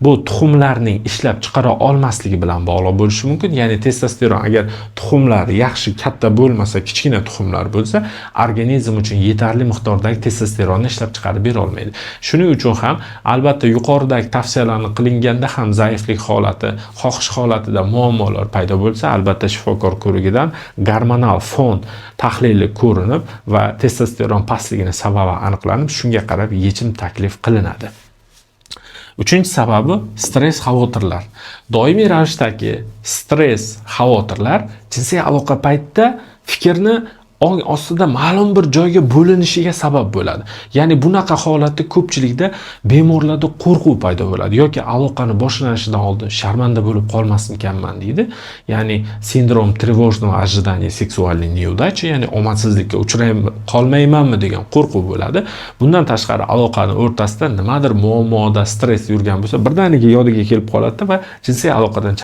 bu tuxumlarning ishlab chiqara olmasligi bilan bog'liq bo'lishi mumkin. Ya'ni testosteron agar tuxumlar yaxshi katta bo'lmasa, kichkina tuxumlar bo'lsa, organizm uchun yetarli miqdordagi testosteronni ishlab chiqarib bera olmaydi. Shuning uchun ham albatta yuqoridagi tavsiyalarni qilinganda ham zaiflik holati, xohish holatida muammolar paydo bo'lsa, albatta shifokor ko'rigidan gormonal fon tahlili ko'rinib va testosteron pastligini sababi aniqlanib, shunga qarab yechim taklif qilinadi. Uchinchi sababi stress, xavotirlar. Doimiy ravishdagi stress, xavotirlar jinsiy aloqa paytida fikrni ong ostida ma'lum bir joyga bo'linishiga sabab bo'ladi. Ya'ni bunaqa holatda ko'pchilikda bemorlarda qo'rquv paydo bo'ladi yoki aloqani boshlanishidan oldin sharmanda bo'lib qolmasmikanman deydi. Ya'ni sindrom тревожного ожидания сексуальной неудачи, ya'ni omadsizlikka uchray qolmaymanmi degan qo'rquv bo'ladi. Bundan tashqari aloqani o'rtasida nimadir muammoda stress yurgan bo'lsa, birdaniga yodiga kelib qoladi va jinsiy aloqadan